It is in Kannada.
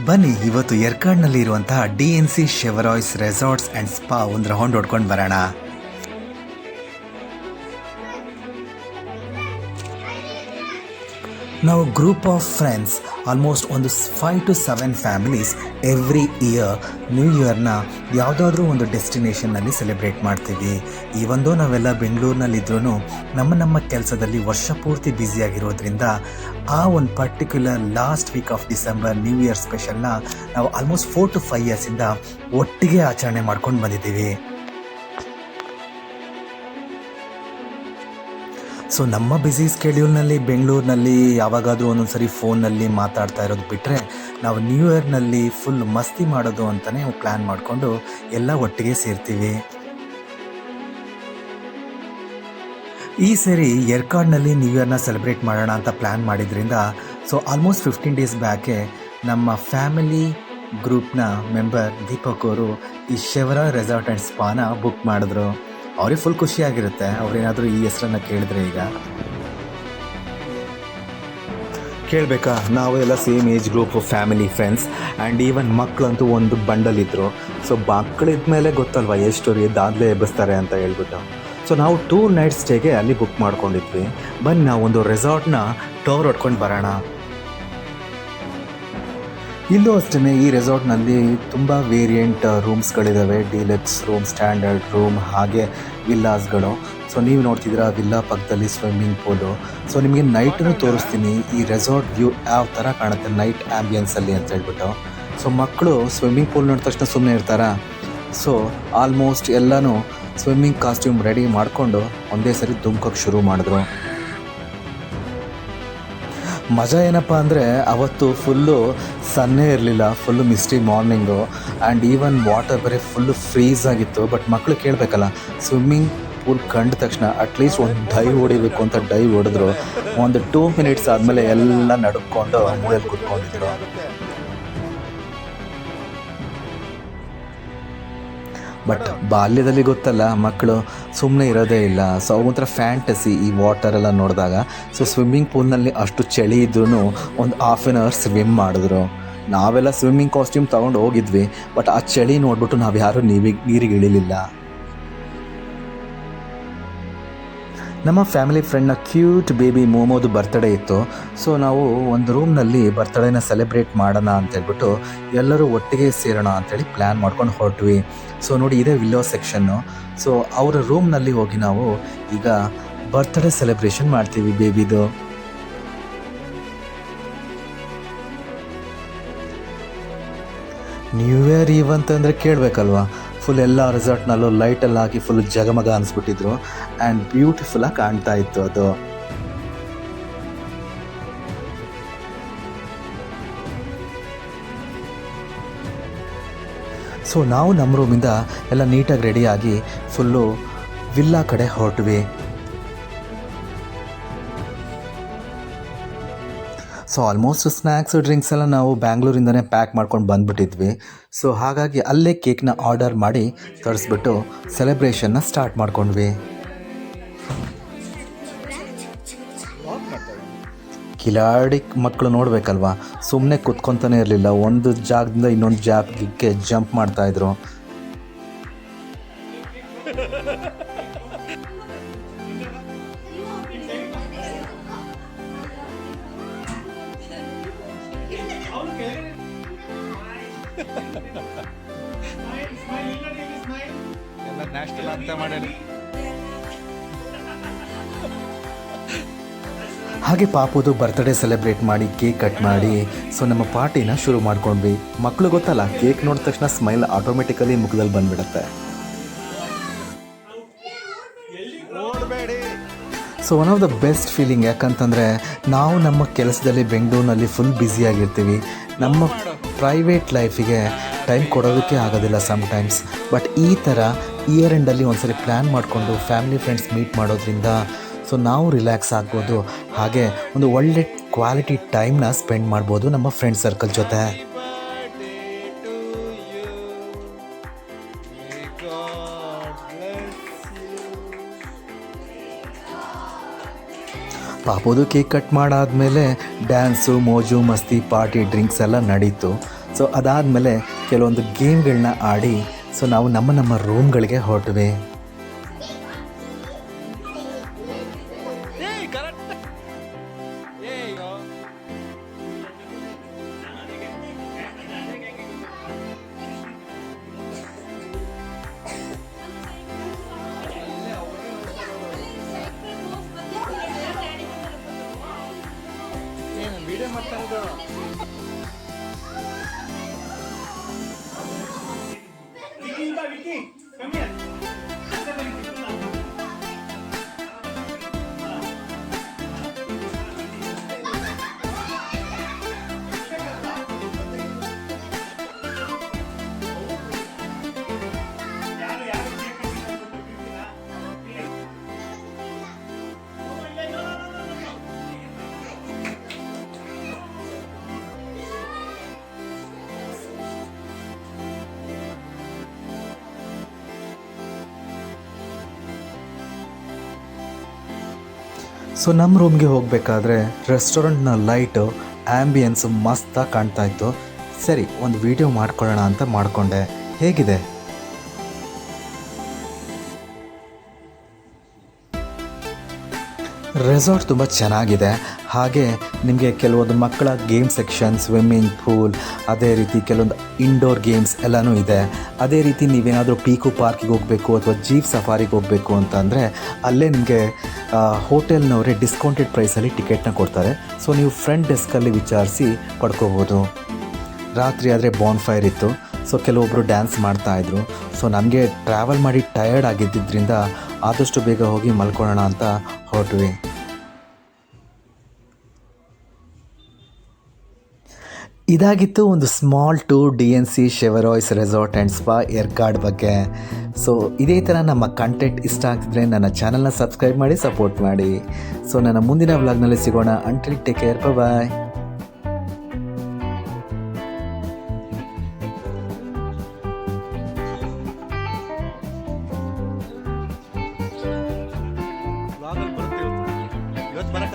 ಬನ್ನಿ ಇವತ್ತು ಯರ್ಕಾಡ್ನಲ್ಲಿ ಇರುವಂತಹ DNC ಶೆವರಾಯ್ಸ್ ರೆಸಾರ್ಟ್ಸ್ ಆ್ಯಂಡ್ ಸ್ಪಾ ಒಂದು ರೌಂಡ್ ಹೊಡ್ಕೊಂಡು ಬರೋಣ. ನಾವು ಗ್ರೂಪ್ ಆಫ್ ಫ್ರೆಂಡ್ಸ್ ಆಲ್ಮೋಸ್ಟ್ ಒಂದು 5 to 7 families every year new ಇಯರ್ನ ಯಾವುದಾದ್ರೂ ಒಂದು ಡೆಸ್ಟಿನೇಷನ್ನಲ್ಲಿ ಸೆಲೆಬ್ರೇಟ್ ಮಾಡ್ತೀವಿ. ಈವೊಂದು ನಾವೆಲ್ಲ ಬೆಂಗಳೂರಿನಲ್ಲಿದ್ರೂ ನಮ್ಮ ಕೆಲಸದಲ್ಲಿ ವರ್ಷ ಪೂರ್ತಿ ಬ್ಯುಸಿಯಾಗಿರೋದ್ರಿಂದ ಆ ಒಂದು particular last week of December new year ಸ್ಪೆಷಲ್ನ ನಾವು ಆಲ್ಮೋಸ್ಟ್ 4 to 5 ಇಯರ್ಸಿಂದ ಒಟ್ಟಿಗೆ ಆಚರಣೆ ಮಾಡ್ಕೊಂಡು ಬಂದಿದ್ದೀವಿ. ಸೊ ನಮ್ಮ ಬ್ಯುಸಿ ಸ್ಕೆಡ್ಯೂಲ್ನಲ್ಲಿ ಬೆಂಗಳೂರಿನಲ್ಲಿ ಯಾವಾಗಾದರೂ ಒಂದೊಂದು ಸರಿ ಫೋನ್ನಲ್ಲಿ ಮಾತಾಡ್ತಾ ಇರೋದು ಬಿಟ್ಟರೆ ನಾವು ನ್ಯೂ ಇಯರ್ನಲ್ಲಿ ಫುಲ್ ಮಸ್ತಿ ಮಾಡೋದು ಅಂತಲೇ ಪ್ಲ್ಯಾನ್ ಮಾಡಿಕೊಂಡು ಎಲ್ಲ ಒಟ್ಟಿಗೆ ಸೇರ್ತೀವಿ. ಈ ಸರಿ ಯರ್ಕಾಡ್ನಲ್ಲಿ ನ್ಯೂ ಇಯರ್ನ ಸೆಲೆಬ್ರೇಟ್ ಮಾಡೋಣ ಅಂತ ಪ್ಲ್ಯಾನ್ ಮಾಡಿದ್ರಿಂದ ಸೊ ಆಲ್ಮೋಸ್ಟ್ 15 days ಬ್ಯಾಕೆ ನಮ್ಮ ಫ್ಯಾಮಿಲಿ ಗ್ರೂಪ್ನ ಮೆಂಬರ್ ದೀಪಕ್ ಅವರು ಈ ಶೆವರಾಯ್ ರೆಸಾರ್ಟ್ ಆ್ಯಂಡ್ ಸ್ಪಾನ ಬುಕ್ ಮಾಡಿದ್ರು. ಅವ್ರಿಗೆ ಫುಲ್ ಖುಷಿಯಾಗಿರುತ್ತೆ ಅವ್ರೇನಾದರೂ ಈ ಹೆಸರನ್ನು ಕೇಳಿದ್ರೆ. ಈಗ ಕೇಳಬೇಕಾ, ನಾವು ಎಲ್ಲ same age group family friends and even ಮಕ್ಕಳಂತೂ ಒಂದು ಬಂಡಲ್ ಇದ್ದರು. ಸೊ ಮಕ್ಕಳಿದ ಮೇಲೆ ಗೊತ್ತಲ್ವ ಎಷ್ಟು ದಾದಲೆ ಎಬ್ಬಿಸ್ತಾರೆ ಅಂತ ಹೇಳ್ಬಿಟ್ಟು. ಸೊ ನಾವು 2 nights ಸ್ಟೇಗೆ ಅಲ್ಲಿ ಬುಕ್ ಮಾಡ್ಕೊಂಡಿದ್ವಿ. ಬನ್ನಿ ನಾವು ಒಂದು ರೆಸಾರ್ಟ್ನ ಟೂರ್ ಹೊಡ್ಕೊಂಡು ಬರೋಣ. ಇಲ್ಲೂ ಅಷ್ಟೇ ಈ ರೆಸಾರ್ಟ್ನಲ್ಲಿ ತುಂಬ ವೇರಿಯಂಟ್ ರೂಮ್ಸ್ಗಳಿದ್ದಾವೆ. ಡಿಲಕ್ಸ್ ರೂಮ್, ಸ್ಟ್ಯಾಂಡರ್ಡ್ ರೂಮ್, ಹಾಗೆ ವಿಲ್ಲಾಸ್ಗಳು. ಸೊ ನೀವು ನೋಡ್ತಿದ್ದೀರಾ ವಿಲ್ಲಾ ಪಕ್ಕದಲ್ಲಿ ಸ್ವಿಮ್ಮಿಂಗ್ ಪೂಲು. ಸೊ ನಿಮಗೆ ನೈಟನ್ನು ತೋರಿಸ್ತೀನಿ ಈ ರೆಸಾರ್ಟ್ ವ್ಯೂ ಯಾವ ಥರ ಕಾಣುತ್ತೆ ನೈಟ್ ಆ್ಯಂಬಿಯನ್ಸಲ್ಲಿ ಅಂತ ಹೇಳ್ಬಿಟ್ಟು. ಸೊ ಮಕ್ಕಳು ಸ್ವಿಮ್ಮಿಂಗ್ ಪೂಲ್ ನೋಡಿದ ತಕ್ಷಣ ಸುಮ್ಮನೆ ಇರ್ತಾರಾ? ಸೊ ಆಲ್ಮೋಸ್ಟ್ ಎಲ್ಲನೂ ಸ್ವಿಮ್ಮಿಂಗ್ ಕಾಸ್ಟ್ಯೂಮ್ ರೆಡಿ ಮಾಡಿಕೊಂಡು ಒಂದೇ ಸರಿ ಧುಮ್ಕೋಕ್ಕೆ ಶುರು ಮಾಡಿದ್ರು. ಮಜಾ ಏನಪ್ಪ ಅಂದರೆ ಅವತ್ತು ಫುಲ್ಲು ಸನ್ನೇ ಇರಲಿಲ್ಲ, full Misty morning and even water ಬರೀ ಫುಲ್ಲು ಫ್ರೀಸ್ ಆಗಿತ್ತು. ಬಟ್ ಮಕ್ಕಳು ಕೇಳಬೇಕಲ್ಲ, ಸ್ವಿಮ್ಮಿಂಗ್ ಪೂಲ್ ಕಂಡ ತಕ್ಷಣ ಅಟ್ಲೀಸ್ಟ್ ಒಂದು ಡೈವ್ ಹೊಡಿಬೇಕು ಅಂತ ಡೈವ್ ಹೊಡೆದ್ರು. ಒಂದು 2 minutes ಆದಮೇಲೆ ಎಲ್ಲ ನಡ್ಕೊಂಡು ಮೂಳೆಯಲ್ಲಿ ಕೂತ್ಕೊಂಡಿದ್ರು. ಬಟ್ ಬಾಲ್ಯದಲ್ಲಿ ಗೊತ್ತಲ್ಲ ಮಕ್ಕಳು ಸುಮ್ಮನೆ ಇರೋದೇ ಇಲ್ಲ. ಸೊ ಒಂಥರ ಫ್ಯಾಂಟಸಿ ಈ ವಾಟರೆಲ್ಲ ನೋಡಿದಾಗ. ಸೊ ಸ್ವಿಮ್ಮಿಂಗ್ ಪೂಲ್ನಲ್ಲಿ ಅಷ್ಟು ಚಳಿ ಇದ್ರೂ ಒಂದು 1/2 hour ಸ್ವಿಮ್ ಮಾಡಿದ್ರು. ನಾವೆಲ್ಲ ಸ್ವಿಮ್ಮಿಂಗ್ ಕಾಸ್ಟ್ಯೂಮ್ ತೊಗೊಂಡು ಹೋಗಿದ್ವಿ, ಬಟ್ ಆ ಚಳಿ ನೋಡಿಬಿಟ್ಟು ನಾವು ಯಾರೂ ನೀರಿಗೆ ಇಳಿಲಿಲ್ಲ. ನಮ್ಮ ಫ್ಯಾಮಿಲಿ ಫ್ರೆಂಡ್ನ ಕ್ಯೂಟ್ ಬೇಬಿ ಮೋಮೋದು ಬರ್ತ್ಡೇ ಇತ್ತು. ಸೊ ನಾವು ಒಂದು ರೂಮ್ನಲ್ಲಿ ಬರ್ತ್ಡೇನ ಸೆಲೆಬ್ರೇಟ್ ಮಾಡೋಣ ಅಂತೇಳ್ಬಿಟ್ಟು ಎಲ್ಲರೂ ಒಟ್ಟಿಗೆ ಸೇರೋಣ ಅಂಥೇಳಿ ಪ್ಲ್ಯಾನ್ ಮಾಡ್ಕೊಂಡು ಹೊರಟ್ವಿ. ಸೊ ನೋಡಿ ಇದೇ ವಿಲ್ಲೋ ಸೆಕ್ಷನ್ನು. ಸೊ ಅವರ ರೂಮ್ನಲ್ಲಿ ಹೋಗಿ ನಾವು ಈಗ ಬರ್ತ್ಡೇ ಸೆಲೆಬ್ರೇಷನ್ ಮಾಡ್ತೀವಿ ಬೇಬಿದು. ನ್ಯೂ ಇಯರ್ ಈವ್ ಅಂತಂದರೆ ಕೇಳಬೇಕಲ್ವಾ, ಫುಲ್ ಎಲ್ಲ ರೆಸಾರ್ಟ್ನಲ್ಲೂ ಲೈಟೆಲ್ಲ ಹಾಕಿ ಫುಲ್ ಜಗಮಗ ಅನಿಸ್ಬಿಟ್ಟಿದ್ರು ಆ್ಯಂಡ್ ಬ್ಯೂಟಿಫುಲ್ಲಾಗಿ ಕಾಣ್ತಾ ಇತ್ತು ಅದು. ಸೊ ನಾವು ನಮ್ಮ ರೂಮಿಂದ ಎಲ್ಲ ನೀಟಾಗಿ ರೆಡಿಯಾಗಿ ಫುಲ್ಲು ವಿಲ್ಲಾ ಕಡೆ ಹೊರಟ್ವಿ. ಸೊ ಆಲ್ಮೋಸ್ಟ್ ಸ್ನ್ಯಾಕ್ಸ್ ಡ್ರಿಂಕ್ಸ್ ಎಲ್ಲ ನಾವು ಬ್ಯಾಂಗ್ಳೂರಿಂದನೇ ಪ್ಯಾಕ್ ಮಾಡ್ಕೊಂಡು ಬಂದುಬಿಟ್ಟಿದ್ವಿ. ಸೊ ಹಾಗಾಗಿ ಅಲ್ಲೇ ಕೇಕ್ನ ಆರ್ಡರ್ ಮಾಡಿ ತರಿಸ್ಬಿಟ್ಟು ಸೆಲೆಬ್ರೇಷನ್ನ ಸ್ಟಾರ್ಟ್ ಮಾಡ್ಕೊಂಡ್ವಿ. ಕಿಲಾಡಿ ಮಕ್ಕಳು ನೋಡಬೇಕಲ್ವಾ, ಸುಮ್ಮನೆ ಕುತ್ಕೊತಾನೆ ಇರಲಿಲ್ಲ, ಒಂದು ಜಾಗದಿಂದ ಇನ್ನೊಂದು ಜಾಗಕ್ಕೆ ಜಂಪ್ ಮಾಡ್ತಾಯಿದ್ರು. ಹಾಗೆ ಪಾಪುದು ಬರ್ತ್ಡೇ ಸೆಲೆಬ್ರೇಟ್ ಮಾಡಿ ಕೇಕ್ ಕಟ್ ಮಾಡಿ ಸೊ ನಮ್ಮ ಪಾರ್ಟಿನ ಶುರು ಮಾಡ್ಕೊಂಡ್ವಿ. ಮಕ್ಕಳು ಗೊತ್ತಲ್ಲ, ಕೇಕ್ ನೋಡಿದ ತಕ್ಷಣ ಸ್ಮೈಲ್ ಆಟೋಮೆಟಿಕಲಿ ಮುಖದಲ್ಲಿ ಬಂದುಬಿಡುತ್ತೆ. So one of the best feeling ಯಾಕಂತಂದರೆ ನಾವು ನಮ್ಮ ಕೆಲಸದಲ್ಲಿ ಬೆಂಗಳೂರಿನಲ್ಲಿ ಫುಲ್ ಬ್ಯುಸಿಯಾಗಿರ್ತೀವಿ. ನಮ್ಮ ಪ್ರೈವೇಟ್ ಲೈಫಿಗೆ ಟೈಮ್ ಕೊಡೋದಕ್ಕೆ ಆಗೋದಿಲ್ಲ ಸಮ್ಟೈಮ್ಸ್. ಬಟ್ ಈ ಥರ ಇಯರ್ ಎಂಡಲ್ಲಿ ಒಂದ್ಸರಿ ಪ್ಲ್ಯಾನ್ ಮಾಡಿಕೊಂಡು ಫ್ಯಾಮಿಲಿ ಫ್ರೆಂಡ್ಸ್ ಮೀಟ್ ಮಾಡೋದ್ರಿಂದ ಸೊ ನಾವು ರಿಲ್ಯಾಕ್ಸ್ ಆಗ್ಬೋದು, ಹಾಗೆ ಒಂದು ಒಳ್ಳೆ ಕ್ವಾಲಿಟಿ ಟೈಮ್ನ ಸ್ಪೆಂಡ್ ಮಾಡ್ಬೋದು ನಮ್ಮ ಫ್ರೆಂಡ್ ಸರ್ಕಲ್ ಜೊತೆ. ಪಾಪುದು ಕೇಕ್ ಕಟ್ ಮಾಡಾದಮೇಲೆ ಡ್ಯಾನ್ಸು, ಮೋಜು, ಮಸ್ತಿ, ಪಾರ್ಟಿ, ಡ್ರಿಂಕ್ಸ್ ಎಲ್ಲ ನಡೀತು. ಸೊ ಅದಾದಮೇಲೆ ಕೆಲವೊಂದು ಗೇಮ್ಗಳನ್ನ ಆಡಿ ಸೊ ನಾವು ನಮ್ಮ ರೂಮ್ಗಳಿಗೆ ಹೊರಟ್ವಿ. ಸೊ ನಮ್ಮ ರೂಮ್ಗೆ ಹೋಗಬೇಕಾದ್ರೆ ರೆಸ್ಟೋರೆಂಟ್ನ ಲೈಟು ಆ್ಯಂಬಿಯನ್ಸು ಮಸ್ತಾಗಿ ಕಾಣ್ತಾ ಇತ್ತು. ಸರಿ ಒಂದು ವಿಡಿಯೋ ಮಾಡ್ಕೊಳ್ಳೋಣ ಅಂತ ಮಾಡಿಕೊಂಡೆ. ಹೇಗಿದೆ? ರೆಸಾರ್ಟ್ ತುಂಬ ಚೆನ್ನಾಗಿದೆ. ಹಾಗೆ ನಿಮಗೆ ಕೆಲವೊಂದು ಮಕ್ಕಳ ಗೇಮ್ ಸೆಕ್ಷನ್, ಸ್ವಿಮ್ಮಿಂಗ್ ಪೂಲ್, ಅದೇ ರೀತಿ ಕೆಲವೊಂದು ಇಂಡೋರ್ ಗೇಮ್ಸ್ ಎಲ್ಲನೂ ಇದೆ. ಅದೇ ರೀತಿ ನೀವೇನಾದರೂ ಪೀಕು ಪಾರ್ಕಿಗೆ ಹೋಗಬೇಕು ಅಥವಾ ಜೀಪ್ ಸಫಾರಿಗೆ ಹೋಗಬೇಕು ಅಂತಂದರೆ ಅಲ್ಲೇ ನಿಮಗೆ ಹೋಟೆಲ್ನವರೇ ಡಿಸ್ಕೌಂಟೆಡ್ ಪ್ರೈಸಲ್ಲಿ ಟಿಕೆಟ್ನ ಕೊಡ್ತಾರೆ. ಸೊ ನೀವು ಫ್ರಂಟ್ ಡೆಸ್ಕಲ್ಲಿ ವಿಚಾರಿಸಿ ಪಡ್ಕೋಬೋದು. ರಾತ್ರಿ ಆದರೆ ಬಾನ್ ಫೈರ್ ಇತ್ತು. ಸೊ ಕೆಲವೊಬ್ಬರು ಡ್ಯಾನ್ಸ್ ಮಾಡ್ತಾಯಿದ್ರು. ಸೊ ನಮಗೆ ಟ್ರಾವೆಲ್ ಮಾಡಿ ಟಯರ್ಡ್ ಆಗಿದ್ದರಿಂದ ಆದಷ್ಟು ಬೇಗ ಹೋಗಿ ಮಲ್ಕೊಳ್ಳೋಣ ಅಂತ ಹೊರಟ್ವಿ. ಇದಾಗಿತ್ತು ಒಂದು small tour DNC Shevaroys resort and spa Yercaud ಬಗ್ಗೆ. ಸೊ ಇದೇ ಥರ ನಮ್ಮ ಕಂಟೆಂಟ್ ಇಷ್ಟ ಆಗ್ತಿದ್ರೆ ನನ್ನ ಚಾನಲ್ನ ಸಬ್ಸ್ಕ್ರೈಬ್ ಮಾಡಿ ಸಪೋರ್ಟ್ ಮಾಡಿ. ಸೊ ನನ್ನ ಮುಂದಿನ ವ್ಲಾಗ್ನಲ್ಲಿ ಸಿಗೋಣ. ಅಂಟಿಲ್ ಟೇಕ್ ಕೇರ್, ಬಾಯ್. ಇವತ್ತು ಬರಕ